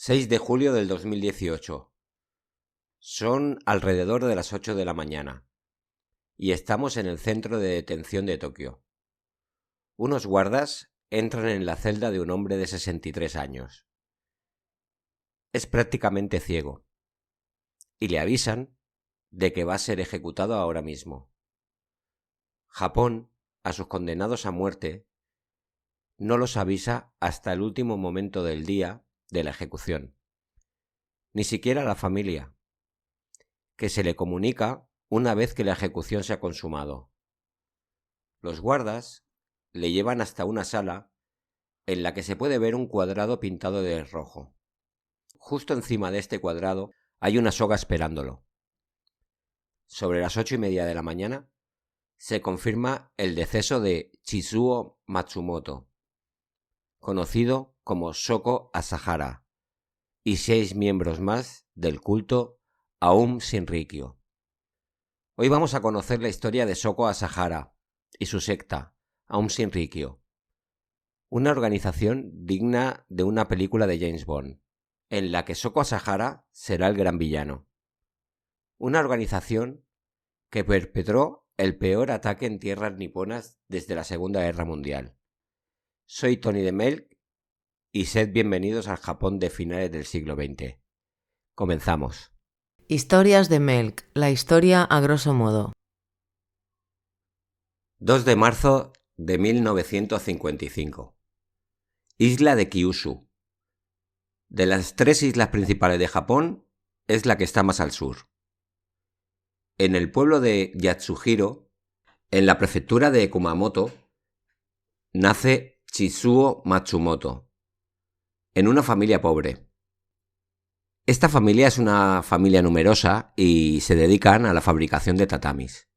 6 de julio del 2018. Son alrededor de las 8 de la mañana y estamos en el centro de detención de Tokio. Unos guardas entran en la celda de un hombre de 63 años. Es prácticamente ciego y le avisan de que va a ser ejecutado ahora mismo. Japón, a sus condenados a muerte, no los avisa hasta el último momento del día de la ejecución. Ni siquiera a la familia, que se le comunica una vez que la ejecución se ha consumado. Los guardas le llevan hasta una sala en la que se puede ver un cuadrado pintado de rojo. Justo encima de este cuadrado hay una soga esperándolo. Sobre las 8:30 de la mañana se confirma el deceso de Chizuo Matsumoto, conocido como Shoko Asahara, y 6 miembros más del culto Aum Shinrikyo. Hoy vamos a conocer la historia de Shoko Asahara y su secta, Aum Shinrikyo, una organización digna de una película de James Bond, en la que Shoko Asahara será el gran villano. Una organización que perpetró el peor ataque en tierras niponas desde la Segunda Guerra Mundial. Soy Tony de Melk y sed bienvenidos al Japón de finales del siglo XX. Comenzamos. Historias de Melk, la historia a grosso modo. 2 de marzo de 1955. Isla de Kyushu. De las 3 islas principales de Japón, es la que está más al sur. En el pueblo de Yatsuhiro, en la prefectura de Kumamoto, nace Chizuo Matsumoto, en una familia pobre. Esta familia es una familia numerosa y se dedican a la fabricación de tatamis.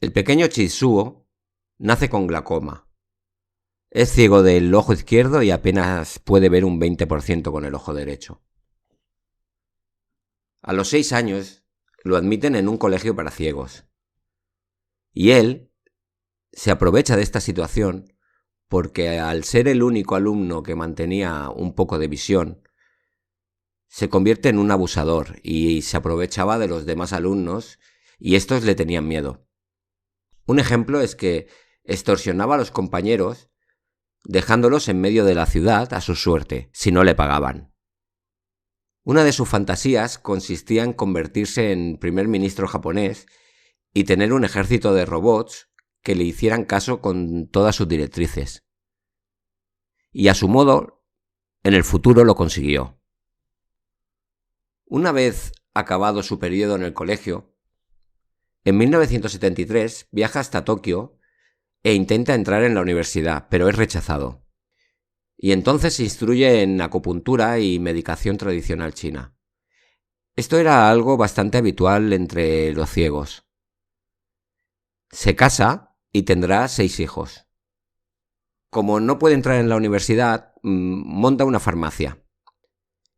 El pequeño Chizuo nace con glaucoma. Es ciego del ojo izquierdo y apenas puede ver un 20% con el ojo derecho. A los 6 años lo admiten en un colegio para ciegos. Y él se aprovecha de esta situación porque al ser el único alumno que mantenía un poco de visión, se convierte en un abusador y se aprovechaba de los demás alumnos y estos le tenían miedo. Un ejemplo es que extorsionaba a los compañeros dejándolos en medio de la ciudad a su suerte, si no le pagaban. Una de sus fantasías consistía en convertirse en primer ministro japonés y tener un ejército de robots que le hicieran caso con todas sus directrices. Y a su modo, en el futuro lo consiguió. Una vez acabado su periodo en el colegio, en 1973 viaja hasta Tokio e intenta entrar en la universidad, pero es rechazado. Y entonces se instruye en acupuntura y medicación tradicional china. Esto era algo bastante habitual entre los ciegos. Se casa y tendrá 6 hijos. Como no puede entrar en la universidad, monta una farmacia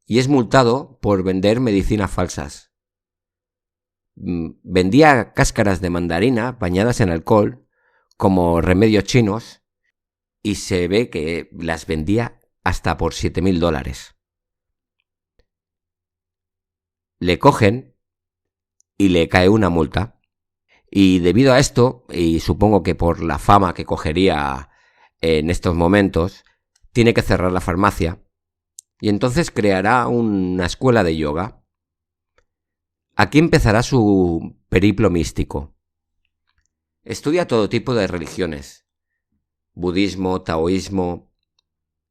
y es multado por vender medicinas falsas. Vendía cáscaras de mandarina bañadas en alcohol como remedios chinos y se ve que las vendía hasta por $7,000. Le cogen y le cae una multa. Y debido a esto, y supongo que por la fama que cogería en estos momentos, tiene que cerrar la farmacia y entonces creará una escuela de yoga. Aquí empezará su periplo místico. Estudia todo tipo de religiones: budismo, taoísmo,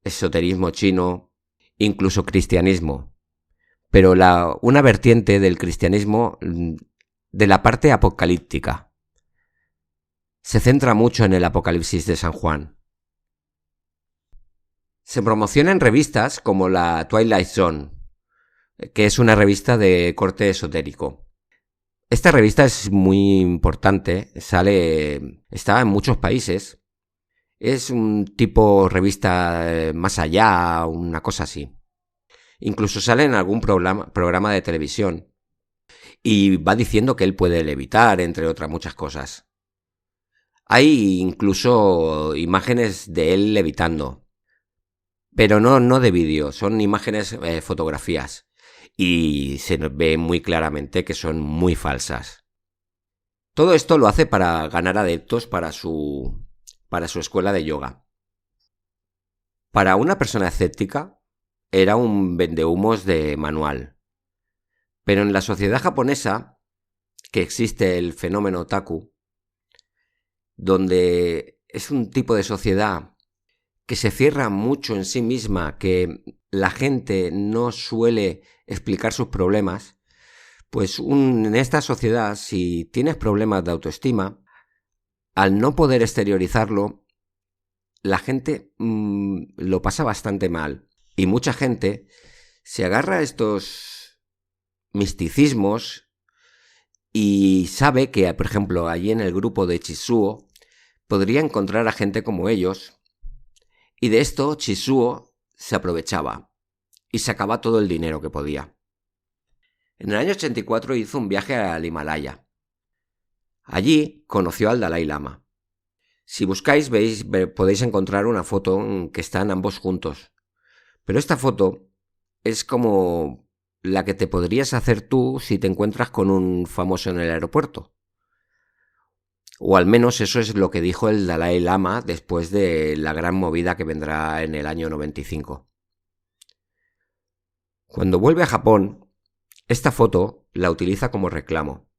esoterismo chino, incluso cristianismo, pero una vertiente del cristianismo de la parte apocalíptica. Se centra mucho en el Apocalipsis de San Juan. Se promociona en revistas como la Twilight Zone, que es una revista de corte esotérico. Esta revista es muy importante, está en muchos países. Es un tipo revista más allá, una cosa así. Incluso sale en algún programa de televisión. Y va diciendo que él puede levitar, entre otras muchas cosas. Hay incluso imágenes de él levitando. Pero no de vídeo, son imágenes, fotografías. Y se ve muy claramente que son muy falsas. Todo esto lo hace para ganar adeptos para su escuela de yoga. Para una persona escéptica, era un vendehumos de manual. Pero en la sociedad japonesa, que existe el fenómeno otaku, donde es un tipo de sociedad que se cierra mucho en sí misma, que la gente no suele explicar sus problemas, pues en esta sociedad, si tienes problemas de autoestima, al no poder exteriorizarlo, la gente lo pasa bastante mal. Y mucha gente se agarra a estos misticismos y sabe que, por ejemplo, allí en el grupo de Chisuo podría encontrar a gente como ellos, y de esto Chisuo se aprovechaba y sacaba todo el dinero que podía. En el año 84 hizo un viaje al Himalaya. Allí conoció al Dalai Lama. Si buscáis, podéis encontrar una foto en que están ambos juntos. Pero esta foto es como la que te podrías hacer tú si te encuentras con un famoso en el aeropuerto. O al menos eso es lo que dijo el Dalai Lama después de la gran movida que vendrá en el año 95. Cuando vuelve a Japón, esta foto la utiliza como reclamo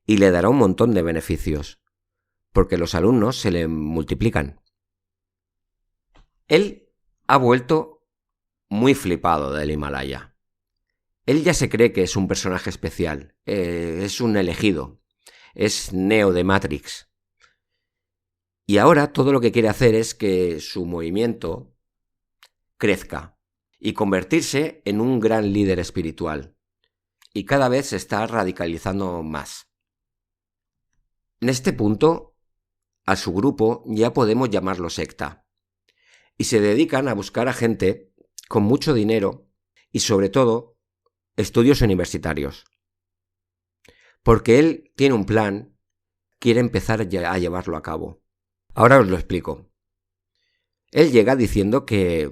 y le dará un montón de beneficios, porque los alumnos se le multiplican. Él ha vuelto muy flipado del Himalaya. Él ya se cree que es un personaje especial, es un elegido, es Neo de Matrix. Y ahora todo lo que quiere hacer es que su movimiento crezca y convertirse en un gran líder espiritual. Y cada vez se está radicalizando más. En este punto, a su grupo ya podemos llamarlo secta. Y se dedican a buscar a gente con mucho dinero y sobre todo estudios universitarios. Porque él tiene un plan, quiere empezar a llevarlo a cabo. Ahora os lo explico. Él llega diciendo que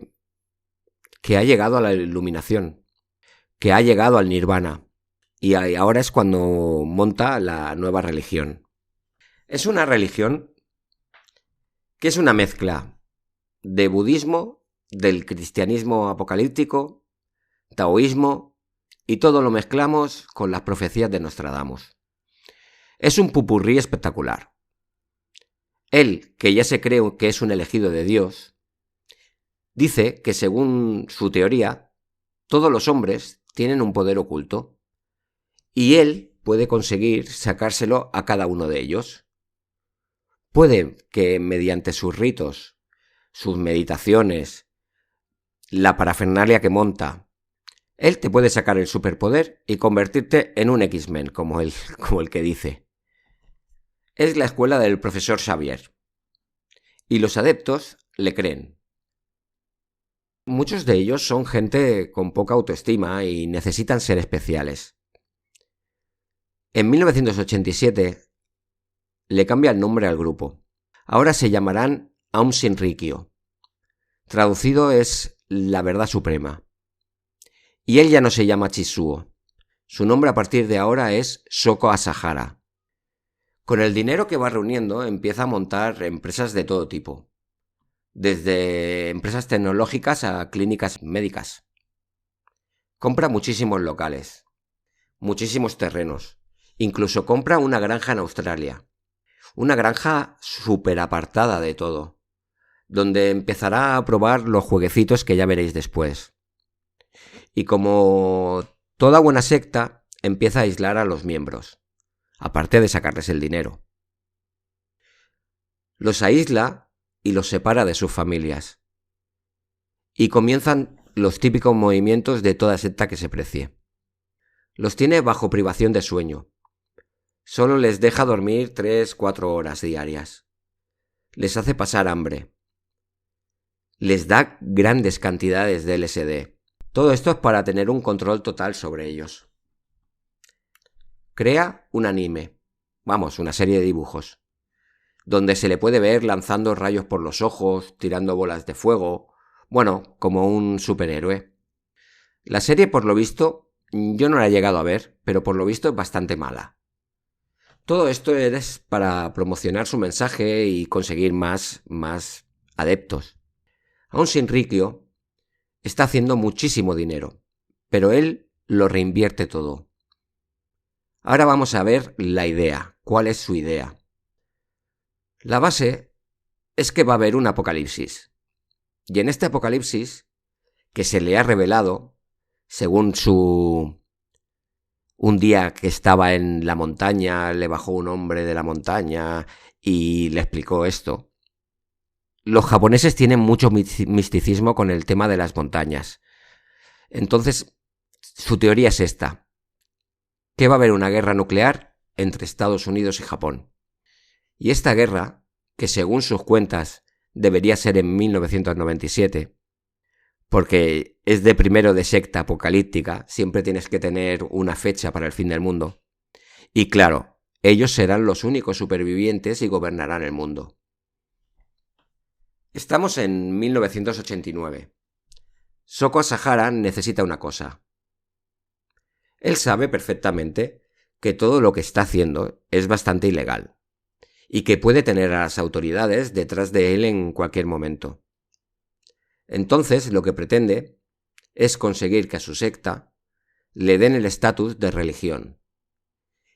ha llegado a la iluminación, que ha llegado al nirvana, y ahora es cuando monta la nueva religión. Es una religión que es una mezcla de budismo, del cristianismo apocalíptico, taoísmo, y todo lo mezclamos con las profecías de Nostradamus. Es un popurrí espectacular. Él, que ya se cree que es un elegido de Dios, dice que según su teoría, todos los hombres tienen un poder oculto, y él puede conseguir sacárselo a cada uno de ellos. Puede que mediante sus ritos, sus meditaciones, la parafernalia que monta, él te puede sacar el superpoder y convertirte en un X-Men, como el que dice. Es la escuela del profesor Xavier. Y los adeptos le creen. Muchos de ellos son gente con poca autoestima y necesitan ser especiales. En 1987 le cambia el nombre al grupo. Ahora se llamarán Aum Shinrikyo. Traducido es la verdad suprema. Y él ya no se llama Chisuo. Su nombre a partir de ahora es Shoko Asahara. Con el dinero que va reuniendo empieza a montar empresas de todo tipo. Desde empresas tecnológicas a clínicas médicas. Compra muchísimos locales, muchísimos terrenos. Incluso compra una granja en Australia. Una granja súper apartada de todo, donde empezará a probar los jueguecitos que ya veréis después. Y como toda buena secta, empieza a aislar a los miembros, aparte de sacarles el dinero. Los aísla y los separa de sus familias. Y comienzan los típicos movimientos de toda secta que se precie. Los tiene bajo privación de sueño. Solo les deja dormir 3-4 horas diarias. Les hace pasar hambre. Les da grandes cantidades de LSD. Todo esto es para tener un control total sobre ellos. Crea un anime, una serie de dibujos, donde se le puede ver lanzando rayos por los ojos, tirando bolas de fuego, Bueno, como un superhéroe. La serie, por lo visto, yo no la he llegado a ver, pero por lo visto es bastante mala. Todo esto es para promocionar su mensaje y conseguir más adeptos. Aun Shinrikyo está haciendo muchísimo dinero, pero él lo reinvierte todo. Ahora vamos a ver la idea. ¿Cuál es su idea? La base es que va a haber un apocalipsis. Y en este apocalipsis, que se le ha revelado, según un día que estaba en la montaña, le bajó un hombre de la montaña y le explicó esto. Los japoneses tienen mucho misticismo con el tema de las montañas. Entonces, su teoría es esta: que va a haber una guerra nuclear entre Estados Unidos y Japón. Y esta guerra, que según sus cuentas debería ser en 1997, porque es de primero de secta apocalíptica, siempre tienes que tener una fecha para el fin del mundo. Y claro, ellos serán los únicos supervivientes y gobernarán el mundo. Estamos en 1989. Shoko Asahara necesita una cosa. Él sabe perfectamente que todo lo que está haciendo es bastante ilegal y que puede tener a las autoridades detrás de él en cualquier momento. Entonces, lo que pretende es conseguir que a su secta le den el estatus de religión.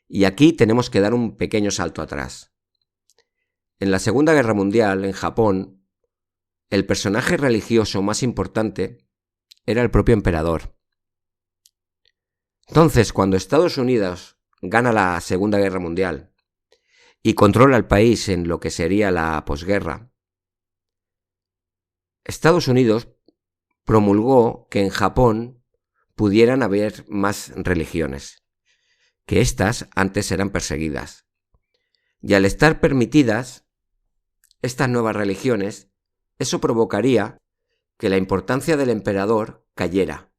Y aquí tenemos que dar un pequeño salto atrás. En la Segunda Guerra Mundial, en Japón, el personaje religioso más importante era el propio emperador. Entonces, cuando Estados Unidos gana la Segunda Guerra Mundial y controla el país en lo que sería la posguerra, Estados Unidos promulgó que en Japón pudieran haber más religiones, que éstas antes eran perseguidas. Y al estar permitidas estas nuevas religiones, eso provocaría que la importancia del emperador cayera,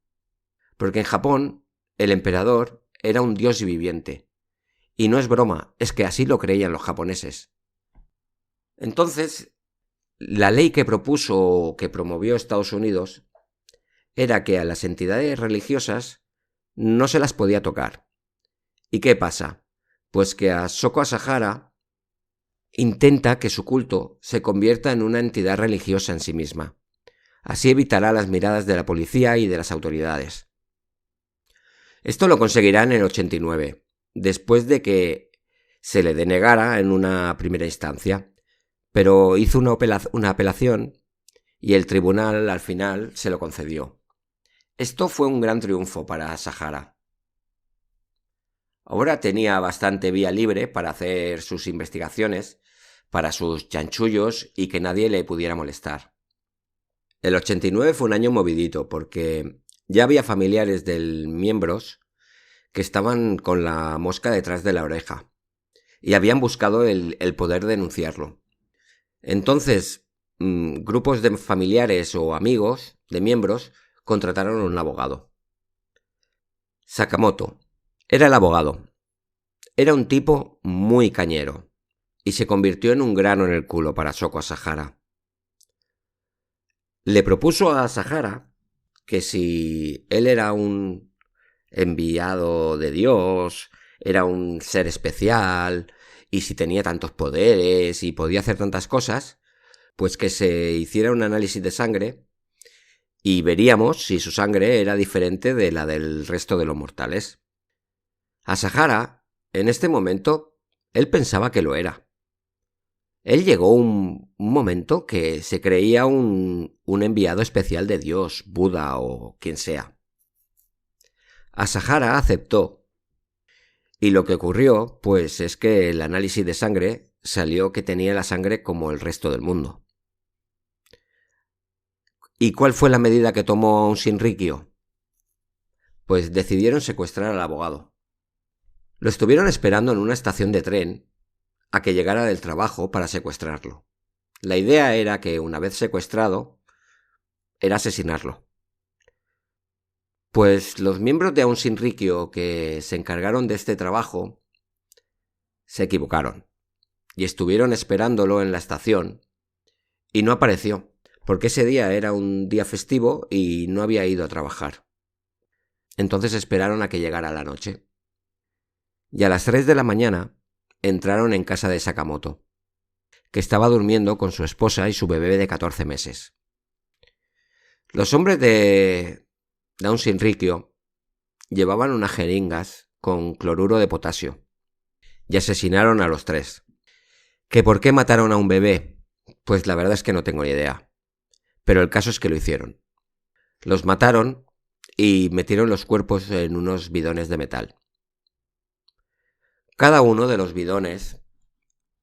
porque en Japón el emperador era un dios viviente. Y no es broma, es que así lo creían los japoneses. Entonces, la ley que propuso o que promovió Estados Unidos era que a las entidades religiosas no se las podía tocar. ¿Y qué pasa? Pues que a Shoko Asahara intenta que su culto se convierta en una entidad religiosa en sí misma. Así evitará las miradas de la policía y de las autoridades. Esto lo conseguirá en el 89, después de que se le denegara en una primera instancia, pero hizo una apelación y el tribunal al final se lo concedió. Esto fue un gran triunfo para Asahara. Ahora tenía bastante vía libre para hacer sus investigaciones, para sus chanchullos y que nadie le pudiera molestar. El 89 fue un año movidito porque ya había familiares de miembros que estaban con la mosca detrás de la oreja y habían buscado el poder denunciarlo. Entonces, grupos de familiares o amigos de miembros contrataron a un abogado. Sakamoto era el abogado. Era un tipo muy cañero y se convirtió en un grano en el culo para Shoko Asahara. Le propuso a Asahara que si él era un enviado de Dios, era un ser especial, y si tenía tantos poderes y podía hacer tantas cosas, pues que se hiciera un análisis de sangre y veríamos si su sangre era diferente de la del resto de los mortales. Asahara, en este momento, él pensaba que lo era. Él llegó un momento que se creía un enviado especial de Dios, Buda o quien sea. Asahara aceptó. Y lo que ocurrió, pues, es que el análisis de sangre salió que tenía la sangre como el resto del mundo. ¿Y cuál fue la medida que tomó un Shinrikyo? Pues decidieron secuestrar al abogado. Lo estuvieron esperando en una estación de tren a que llegara del trabajo para secuestrarlo. La idea era que, una vez secuestrado, era asesinarlo. Pues los miembros de Aum Shinrikyo que se encargaron de este trabajo se equivocaron y estuvieron esperándolo en la estación y no apareció. porque ese día era un día festivo y no había ido a trabajar. Entonces esperaron a que llegara la noche. Y a las 3 de la mañana entraron en casa de Sakamoto, que estaba durmiendo con su esposa y su bebé de 14 meses. Los hombres de Aum Shinrikyo llevaban unas jeringas con cloruro de potasio y asesinaron a los 3. ¿Que por qué mataron a un bebé? Pues la verdad es que no tengo ni idea. Pero el caso es que lo hicieron. Los mataron y metieron los cuerpos en unos bidones de metal. Cada uno de los bidones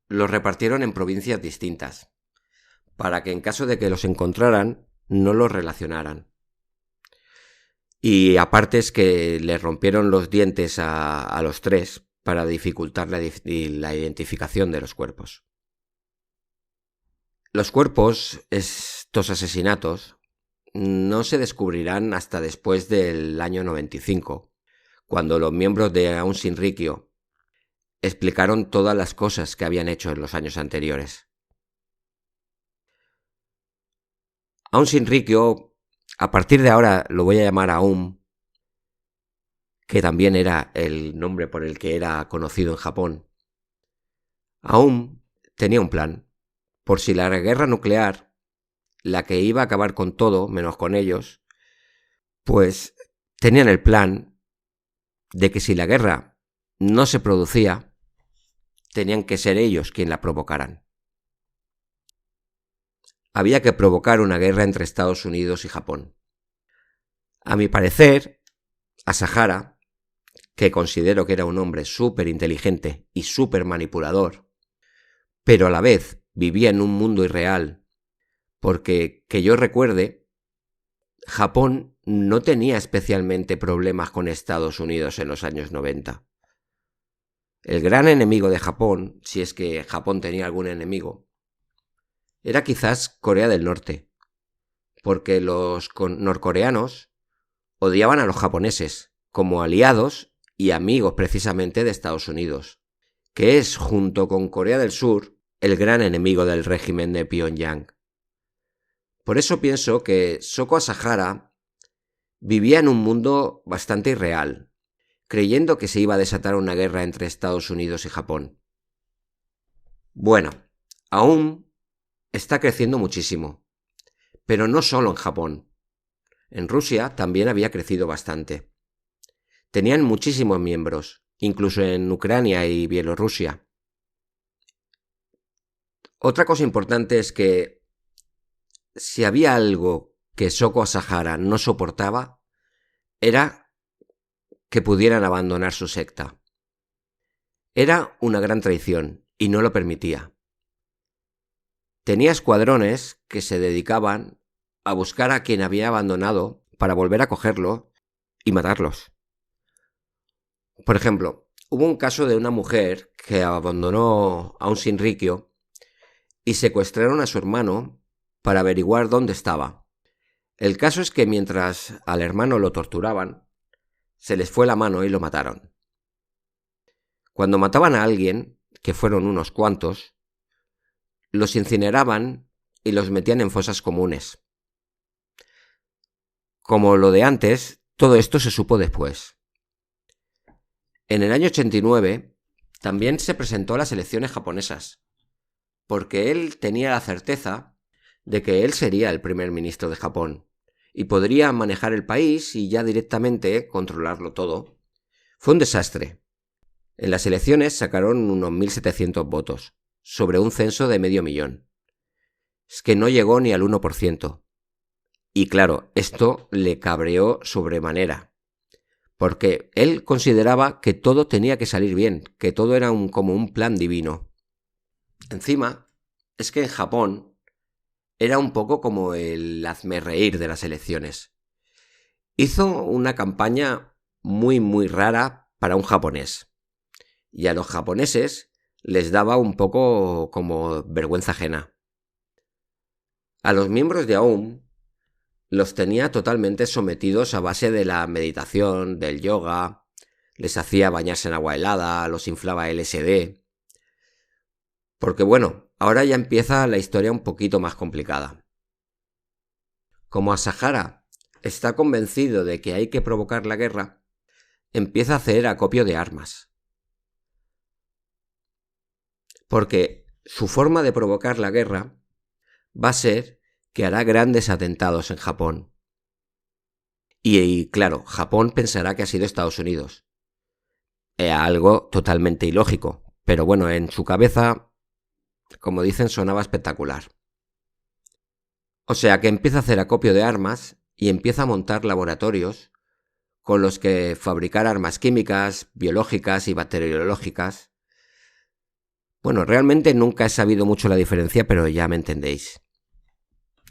los repartieron en provincias distintas, para que en caso de que los encontraran, no los relacionaran. Y aparte es que les rompieron los dientes a los 3 para dificultar la identificación de los cuerpos. Los cuerpos, estos asesinatos, no se descubrirán hasta después del año 95, cuando los miembros de Aum Shinrikyo explicaron todas las cosas que habían hecho en los años anteriores. Aum Shinrikyo, a partir de ahora lo voy a llamar Aum, que también era el nombre por el que era conocido en Japón. Aum tenía un plan, por si la guerra nuclear, la que iba a acabar con todo menos con ellos, pues tenían el plan de que si la guerra no se producía, tenían que ser ellos quienes la provocaran. Había que provocar una guerra entre Estados Unidos y Japón. A mi parecer, Asahara, que considero que era un hombre súper inteligente y súper manipulador, pero a la vez vivía en un mundo irreal, porque, que yo recuerde, Japón no tenía especialmente problemas con Estados Unidos en los años 90. El gran enemigo de Japón, si es que Japón tenía algún enemigo, era quizás Corea del Norte, porque los norcoreanos odiaban a los japoneses como aliados y amigos precisamente de Estados Unidos, que es, junto con Corea del Sur, el gran enemigo del régimen de Pyongyang. Por eso pienso que Shoko Asahara vivía en un mundo bastante irreal, creyendo que se iba a desatar una guerra entre Estados Unidos y Japón. Bueno, aún está creciendo muchísimo, pero no solo en Japón. En Rusia también había crecido bastante. Tenían muchísimos miembros, incluso en Ucrania y Bielorrusia. Otra cosa importante es que si había algo que Shoko Asahara no soportaba, era que pudieran abandonar su secta. Era una gran traición y no lo permitía. Tenía escuadrones que se dedicaban a buscar a quien había abandonado para volver a cogerlo y matarlos. Por ejemplo, hubo un caso de una mujer que abandonó a Aum Shinrikyo y secuestraron a su hermano para averiguar dónde estaba. El caso es que mientras al hermano lo torturaban, se les fue la mano y lo mataron. Cuando mataban a alguien, que fueron unos cuantos, los incineraban y los metían en fosas comunes. Como lo de antes, todo esto se supo después. En el año 89 también se presentó a las elecciones japonesas, porque él tenía la certeza de que él sería el primer ministro de Japón y podría manejar el país y ya directamente controlarlo todo. Fue un desastre. En las elecciones sacaron unos 1.700 votos, sobre un censo de 500.000. Es que no llegó ni al 1%. Y claro, esto le cabreó sobremanera, porque él consideraba que todo tenía que salir bien, que todo era como un plan divino. Encima, es que en Japón era un poco como el hazmerreír de las elecciones. Hizo una campaña muy rara para un japonés. Y a los japoneses les daba un poco como vergüenza ajena. A los miembros de Aum los tenía totalmente sometidos a base de la meditación, del yoga, les hacía bañarse en agua helada, los inflaba LSD. Porque bueno, ahora ya empieza la historia un poquito más complicada. Como Asahara está convencido de que hay que provocar la guerra, empieza a hacer acopio de armas. Porque su forma de provocar la guerra va a ser que hará grandes atentados en Japón. Y claro, Japón pensará que ha sido Estados Unidos. Algo totalmente ilógico. Pero bueno, en su cabeza, como dicen, sonaba espectacular. O sea que empieza a hacer acopio de armas y empieza a montar laboratorios con los que fabricar armas químicas, biológicas y bacteriológicas. Bueno, realmente nunca he sabido mucho la diferencia, pero ya me entendéis.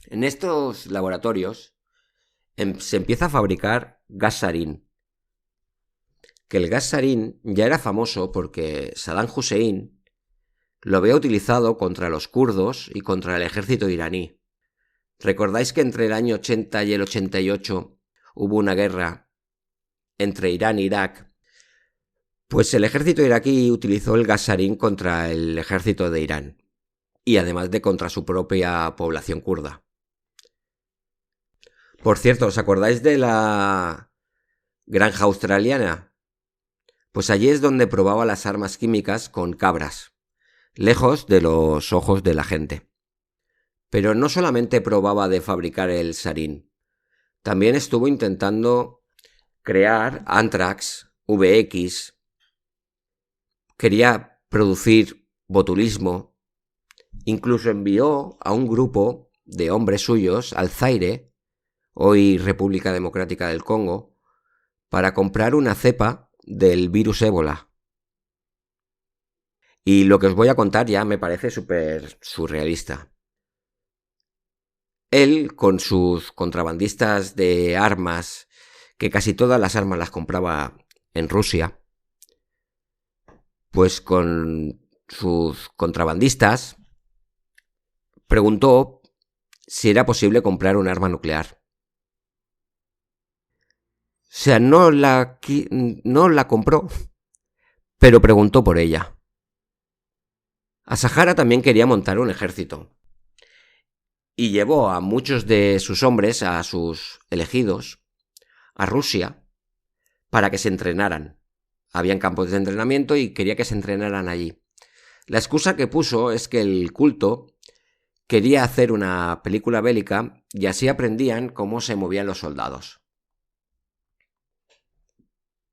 En estos laboratorios se empieza a fabricar gas sarín. Que el gas sarín ya era famoso porque Saddam Hussein lo había utilizado contra los kurdos y contra el ejército iraní. ¿Recordáis que entre el año 80 y el 88 hubo una guerra entre Irán e Irak? Pues el ejército iraquí utilizó el gas sarín contra el ejército de Irán y además de contra su propia población kurda. Por cierto, ¿os acordáis de la granja australiana? Pues allí es donde probaba las armas químicas con cabras, lejos de los ojos de la gente. Pero no solamente probaba de fabricar el sarín, también estuvo intentando crear Anthrax, VX, quería producir botulismo, incluso envió a un grupo de hombres suyos al Zaire, hoy República Democrática del Congo, para comprar una cepa del virus ébola. Y lo que os voy a contar ya me parece súper surrealista. Él, con sus contrabandistas de armas, que casi todas las armas las compraba en Rusia, pues con sus contrabandistas preguntó si era posible comprar un arma nuclear. O sea, no la compró, pero preguntó por ella. Asahara también quería montar un ejército y llevó a muchos de sus hombres, a sus elegidos, a Rusia para que se entrenaran. Habían campos de entrenamiento y quería que se entrenaran allí. La excusa que puso es que el culto quería hacer una película bélica y así aprendían cómo se movían los soldados.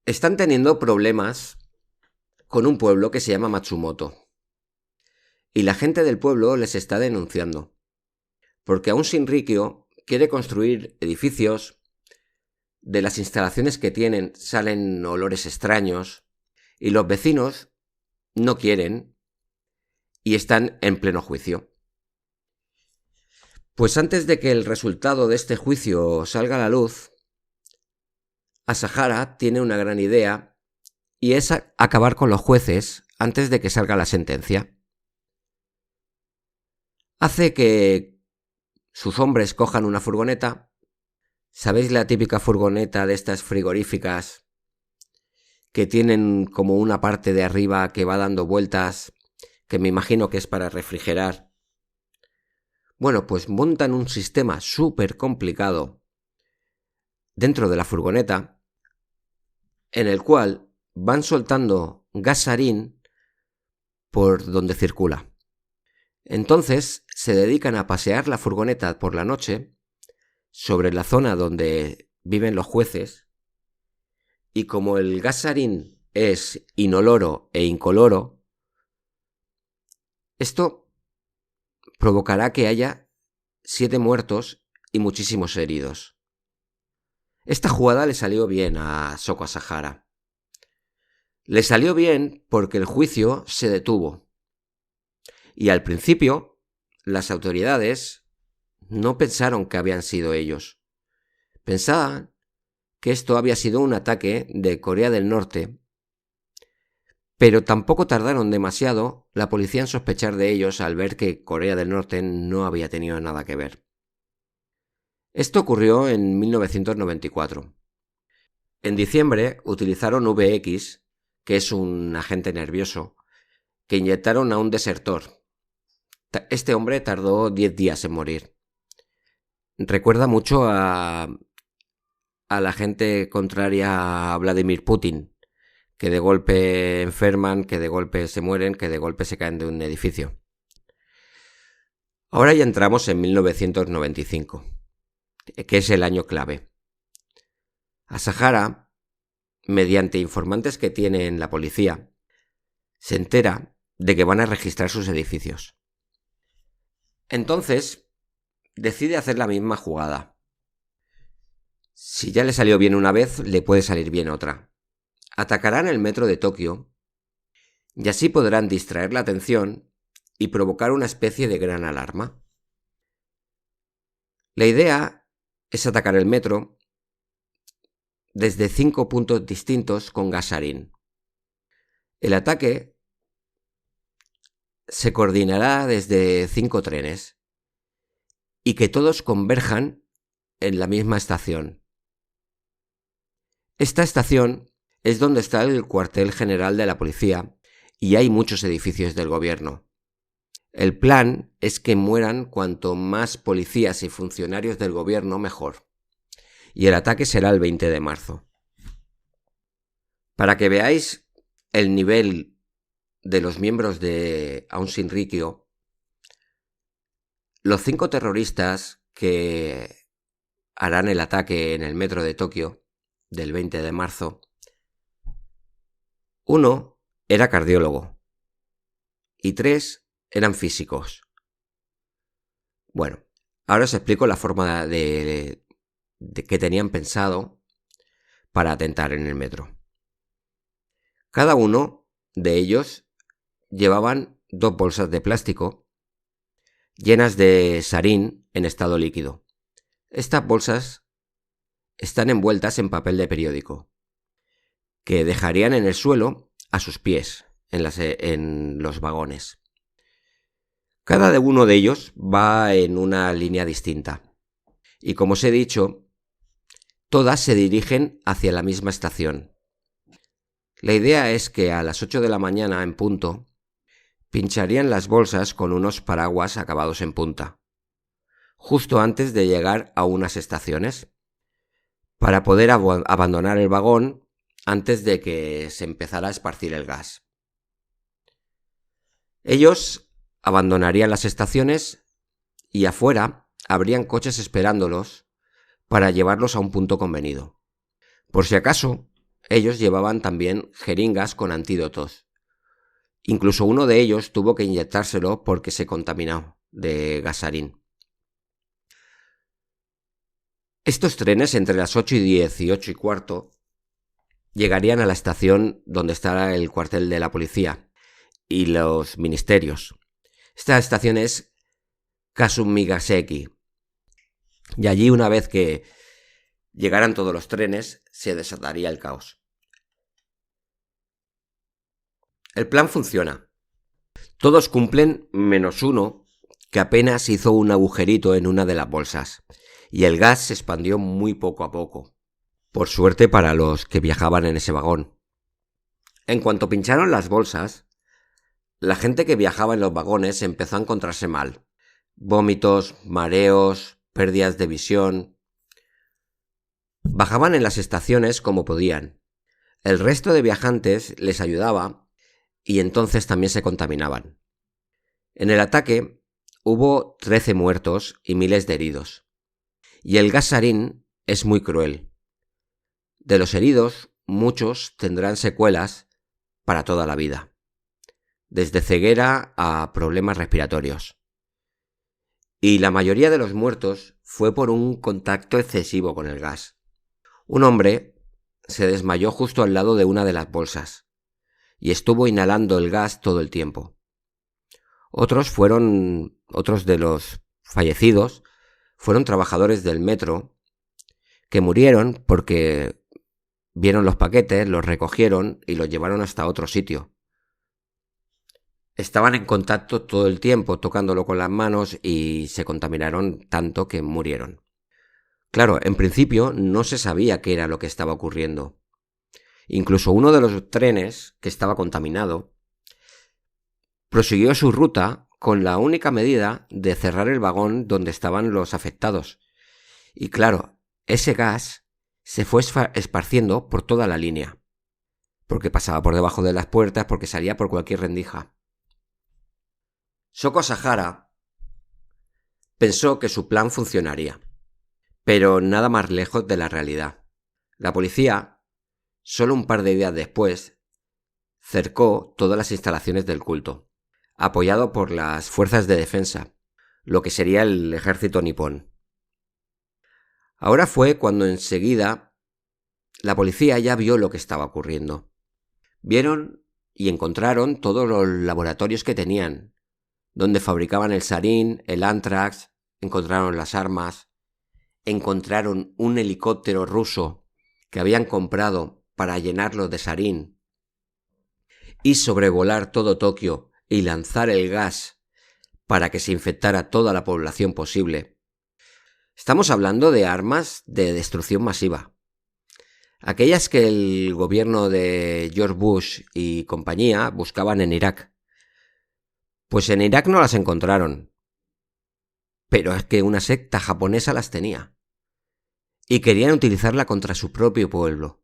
Están teniendo problemas con un pueblo que se llama Matsumoto. Y la gente del pueblo les está denunciando. Porque aún Shinrikyo quiere construir edificios, de las instalaciones que tienen salen olores extraños, y los vecinos no quieren y están en pleno juicio. Pues antes de que el resultado de este juicio salga a la luz, Asahara tiene una gran idea y es acabar con los jueces antes de que salga la sentencia. Hace que sus hombres cojan una furgoneta. ¿Sabéis la típica furgoneta de estas frigoríficas que tienen como una parte de arriba que va dando vueltas, que me imagino que es para refrigerar? Bueno, pues montan un sistema súper complicado dentro de la furgoneta en el cual van soltando gas sarín por donde circula. Entonces se dedican a pasear la furgoneta por la noche sobre la zona donde viven los jueces, y como el gas sarín es inoloro e incoloro, esto provocará que haya 7 muertos y muchísimos heridos. Esta jugada le salió bien a Shoko Asahara. Le salió bien porque el juicio se detuvo. Y al principio, las autoridades no pensaron que habían sido ellos. Pensaban que esto había sido un ataque de Corea del Norte, pero tampoco tardaron demasiado la policía en sospechar de ellos al ver que Corea del Norte no había tenido nada que ver. Esto ocurrió en 1994. En diciembre utilizaron VX, que es un agente nervioso, que inyectaron a un desertor. Este hombre tardó 10 días en morir. recuerda mucho a la gente contraria a Vladimir Putin, que de golpe enferman, que de golpe se mueren, que de golpe se caen de un edificio. Ahora ya entramos en 1995, que es el año clave. Asahara, mediante informantes que tiene en la policía, se entera de que van a registrar sus edificios. Entonces, decide hacer la misma jugada. Si ya le salió bien una vez, le puede salir bien otra. Atacarán el metro de Tokio y así podrán distraer la atención y provocar una especie de gran alarma. La idea es atacar el metro desde 5 puntos distintos con gas sarín. El ataque se coordinará desde 5 trenes y que todos converjan en la misma estación. Esta estación es donde está el cuartel general de la policía y hay muchos edificios del gobierno. El plan es que mueran cuanto más policías y funcionarios del gobierno mejor. Y el ataque será el 20 de marzo. Para que veáis el nivel de los miembros de Aum Shinrikyo, los 5 terroristas que harán el ataque en el metro de Tokio del 20 de marzo, uno era cardiólogo y 3 eran físicos. Bueno, ahora os explico la forma de que tenían pensado para atentar en el metro. Cada uno de ellos llevaban 2 bolsas de plástico llenas de sarín en estado líquido. Estas bolsas están envueltas en papel de periódico, que dejarían en el suelo a sus pies, en los vagones. Cada uno de ellos va en una línea distinta. Y como os he dicho, todas se dirigen hacia la misma estación. La idea es que a las 8 de la mañana en punto, pincharían las bolsas con unos paraguas acabados en punta, justo antes de llegar a unas estaciones, para poder abandonar el vagón antes de que se empezara a esparcir el gas. Ellos abandonarían las estaciones y afuera habrían coches esperándolos para llevarlos a un punto convenido. Por si acaso, ellos llevaban también jeringas con antídotos. Incluso uno de ellos tuvo que inyectárselo porque se contaminó de gas sarín. Estos trenes entre las 8:10 y 8:15 llegarían a la estación donde estará el cuartel de la policía y los ministerios. Esta estación es Kasumigaseki. Y allí, una vez que llegaran todos los trenes, se desataría el caos. El plan funciona. Todos cumplen menos uno, que apenas hizo un agujerito en una de las bolsas, y el gas se expandió muy poco a poco. Por suerte para los que viajaban en ese vagón. En cuanto pincharon las bolsas, la gente que viajaba en los vagones empezó a encontrarse mal. Vómitos, mareos, pérdidas de visión. Bajaban en las estaciones como podían. El resto de viajantes les ayudaba y entonces también se contaminaban. En el ataque hubo 13 muertos y miles de heridos. Y el gas sarín es muy cruel. De los heridos, muchos tendrán secuelas para toda la vida, desde ceguera a problemas respiratorios. Y la mayoría de los muertos fue por un contacto excesivo con el gas. Un hombre se desmayó justo al lado de una de las bolsas y estuvo inhalando el gas todo el tiempo. Otros de los fallecidos fueron trabajadores del metro que murieron porque vieron los paquetes, los recogieron y los llevaron hasta otro sitio. Estaban en contacto todo el tiempo, tocándolo con las manos, y se contaminaron tanto que murieron. Claro, en principio no se sabía qué era lo que estaba ocurriendo. Incluso uno de los trenes, que estaba contaminado, prosiguió su ruta con la única medida de cerrar el vagón donde estaban los afectados, Y claro, ese gas se fue esparciendo por toda la línea, porque pasaba por debajo de las puertas, porque salía por cualquier rendija. Shoko Asahara pensó que su plan funcionaría, pero nada más lejos de la realidad. La policía, solo un par de días después, cercó todas las instalaciones del culto, apoyado por las fuerzas de defensa, lo que sería el ejército nipón. Ahora fue cuando enseguida la policía ya vio lo que estaba ocurriendo. Vieron y encontraron todos los laboratorios que tenían, donde fabricaban el sarín, el anthrax, encontraron las armas, encontraron un helicóptero ruso que habían comprado para llenarlo de sarín y sobrevolar todo Tokio y lanzar el gas para que se infectara toda la población posible. Estamos hablando de armas de destrucción masiva. Aquellas que el gobierno de George Bush y compañía buscaban en Irak. Pues en Irak no las encontraron. Pero es que una secta japonesa las tenía. Y querían utilizarla contra su propio pueblo.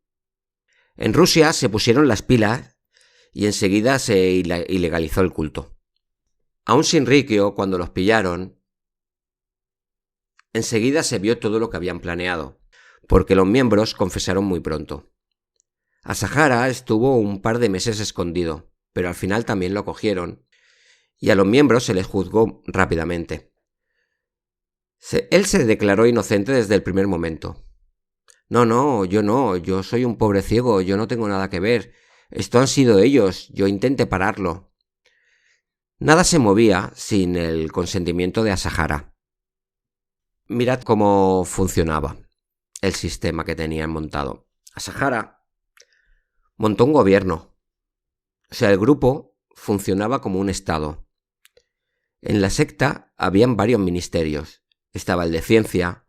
En Rusia se pusieron las pilas y enseguida se ilegalizó el culto. A un Shinrikyo, cuando los pillaron, enseguida se vio todo lo que habían planeado, porque los miembros confesaron muy pronto. Asahara estuvo un par de meses escondido, pero al final también lo cogieron, y a los miembros se les juzgó rápidamente. Él se declaró inocente desde el primer momento. No, yo soy un pobre ciego, yo no tengo nada que ver. Esto han sido ellos, yo intenté pararlo. Nada se movía sin el consentimiento de Asahara. Mirad cómo funcionaba el sistema que tenían montado. Asahara montó un gobierno. O sea, el grupo funcionaba como un estado. En la secta habían varios ministerios. Estaba el de ciencia,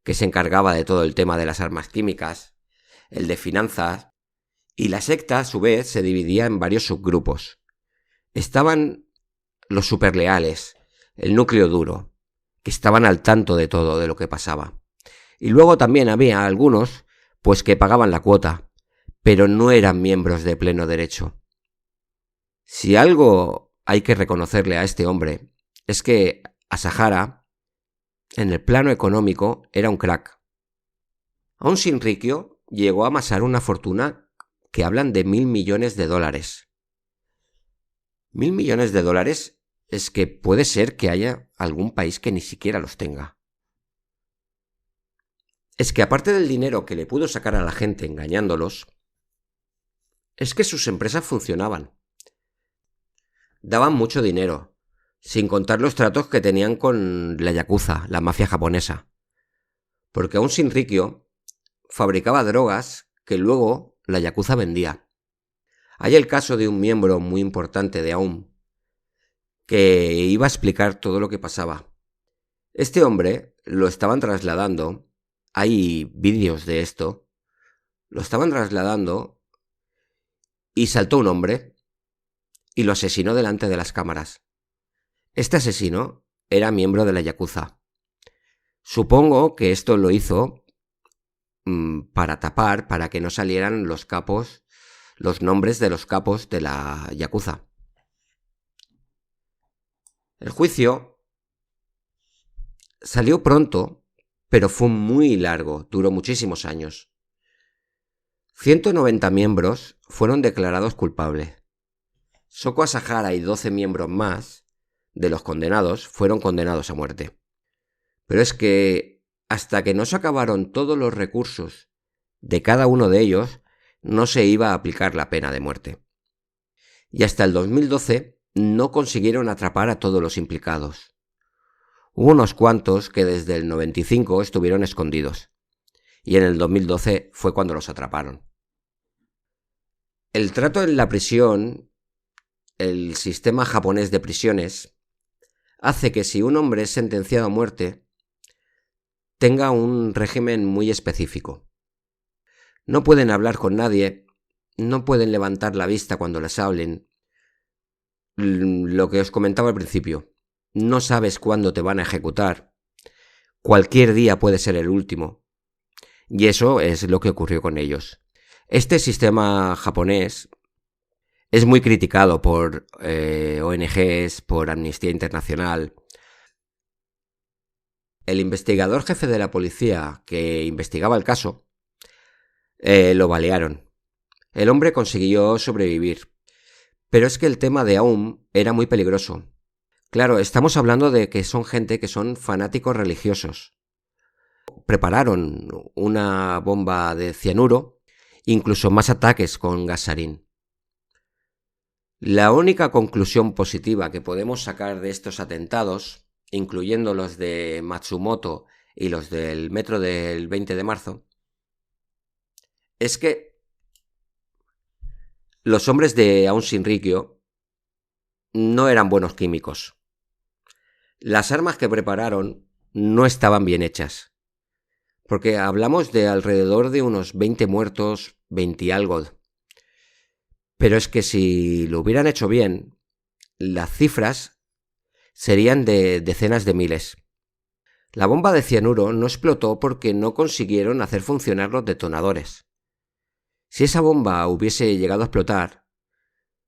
que se encargaba de todo el tema de las armas químicas, el de finanzas, y la secta, a su vez, se dividía en varios subgrupos. Estaban los superleales, el núcleo duro, que estaban al tanto de todo de lo que pasaba. Y luego también había algunos, pues que pagaban la cuota, pero no eran miembros de pleno derecho. Si algo hay que reconocerle a este hombre, es que Asahara, en el plano económico, era un crack. A un Shinrikyo llegó a amasar una fortuna que hablan de $1.000 millones. $1.000 millones es que puede ser que haya algún país que ni siquiera los tenga. Es que aparte del dinero que le pudo sacar a la gente engañándolos, es que sus empresas funcionaban. Daban mucho dinero, sin contar los tratos que tenían con la yakuza, la mafia japonesa. Porque a un Shinrikyo fabricaba drogas que luego la yakuza vendía. Hay el caso de un miembro muy importante de AUM que iba a explicar todo lo que pasaba. Este hombre lo estaban trasladando, hay vídeos de esto, lo estaban trasladando y saltó un hombre y lo asesinó delante de las cámaras. Este asesino era miembro de la yakuza. Supongo que esto lo hizo para tapar, para que no salieran los capos, los nombres de los capos de la yakuza. El juicio salió pronto, pero fue muy largo, duró muchísimos años. 190 miembros fueron declarados culpables. Shoko Asahara y 12 miembros más de los condenados fueron condenados a muerte. Pero es que hasta que no se acabaron todos los recursos de cada uno de ellos, no se iba a aplicar la pena de muerte. Y hasta el 2012 no consiguieron atrapar a todos los implicados. Hubo unos cuantos que desde el 95 estuvieron escondidos, y en el 2012 fue cuando los atraparon. El trato en la prisión, el sistema japonés de prisiones, hace que si un hombre es sentenciado a muerte, tenga un régimen muy específico. No pueden hablar con nadie, no pueden levantar la vista cuando les hablen. Lo que os comentaba al principio, no sabes cuándo te van a ejecutar. cualquier día puede ser el último. Y eso es lo que ocurrió con ellos. Este sistema japonés es muy criticado por ONGs, por Amnistía Internacional. El investigador jefe de la policía que investigaba el caso lo balearon. El hombre consiguió sobrevivir. Pero es que el tema de Aum era muy peligroso. Claro, estamos hablando de que son gente que son fanáticos religiosos. Prepararon una bomba de cianuro, incluso más ataques con gas sarín. La única conclusión positiva que podemos sacar de estos atentados, incluyendo los de Matsumoto y los del metro del 20 de marzo, es que los hombres de Aum Shinrikyo no eran buenos químicos. Las armas que prepararon no estaban bien hechas. Porque hablamos de alrededor de unos 20 muertos, 20 y algo. Pero es que si lo hubieran hecho bien, las cifras serían de decenas de miles. La bomba de cianuro no explotó porque no consiguieron hacer funcionar los detonadores. Si esa bomba hubiese llegado a explotar,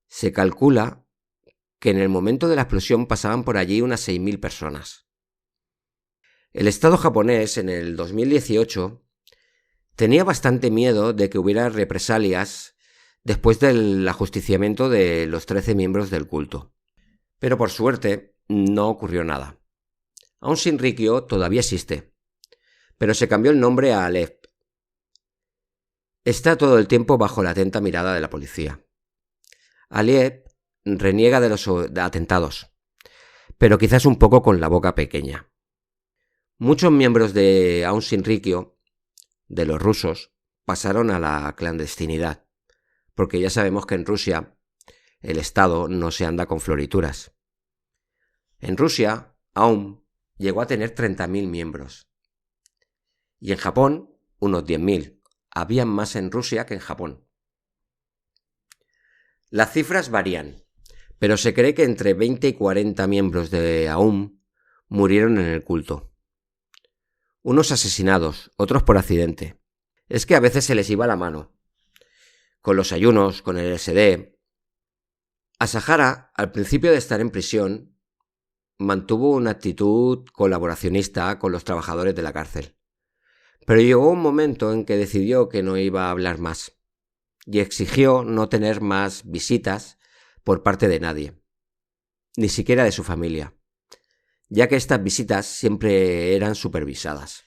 se calcula que en el momento de la explosión pasaban por allí unas 6.000 personas. El Estado japonés en el 2018 tenía bastante miedo de que hubiera represalias después del ajusticiamiento de los 13 miembros del culto. Pero por suerte no ocurrió nada. Aum Shinrikyo todavía existe, pero se cambió el nombre a Aleph. Está todo el tiempo bajo la atenta mirada de la policía. Aleph reniega de los atentados, pero quizás un poco con la boca pequeña. Muchos miembros de Aum Shinrikyo, de los rusos, pasaron a la clandestinidad, porque ya sabemos que en Rusia el Estado no se anda con florituras. En Rusia, Aum llegó a tener 30.000 miembros. Y en Japón, unos 10.000. Habían más en Rusia que en Japón. Las cifras varían, pero se cree que entre 20 y 40 miembros de Aum murieron en el culto. Unos asesinados, otros por accidente. Es que a veces se les iba la mano. Con los ayunos, con el LSD. Asahara, al principio de estar en prisión, mantuvo una actitud colaboracionista con los trabajadores de la cárcel. Pero llegó un momento en que decidió que no iba a hablar más y exigió no tener más visitas por parte de nadie, ni siquiera de su familia, ya que estas visitas siempre eran supervisadas.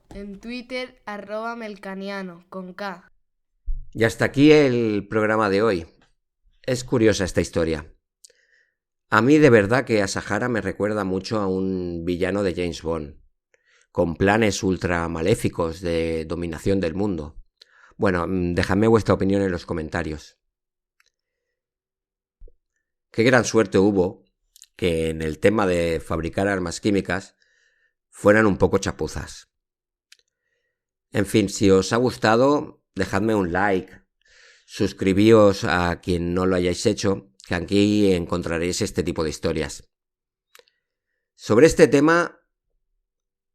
En Twitter, @melcaniano, con K. Y hasta aquí el programa de hoy. Es curiosa esta historia. A mí de verdad que Asahara me recuerda mucho a un villano de James Bond, con planes ultra maléficos de dominación del mundo. Bueno, dejadme vuestra opinión en los comentarios. Qué gran suerte hubo que en el tema de fabricar armas químicas fueran un poco chapuzas. En fin, si os ha gustado, dejadme un like, suscribíos a quien no lo hayáis hecho, que aquí encontraréis este tipo de historias. Sobre este tema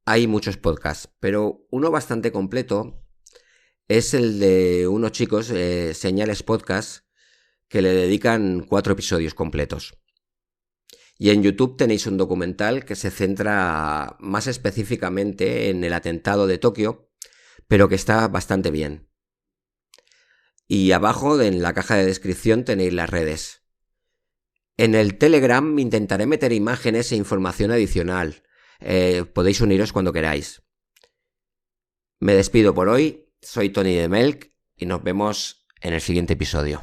hay muchos podcasts, pero uno bastante completo es el de unos chicos, Señales Podcast, que le dedican 4 episodios completos. Y en YouTube tenéis un documental que se centra más específicamente en el atentado de Tokio, pero que está bastante bien. Y abajo, en la caja de descripción, tenéis las redes. En el Telegram intentaré meter imágenes e información adicional. Podéis uniros cuando queráis. Me despido por hoy, soy Tony de Melk y nos vemos en el siguiente episodio.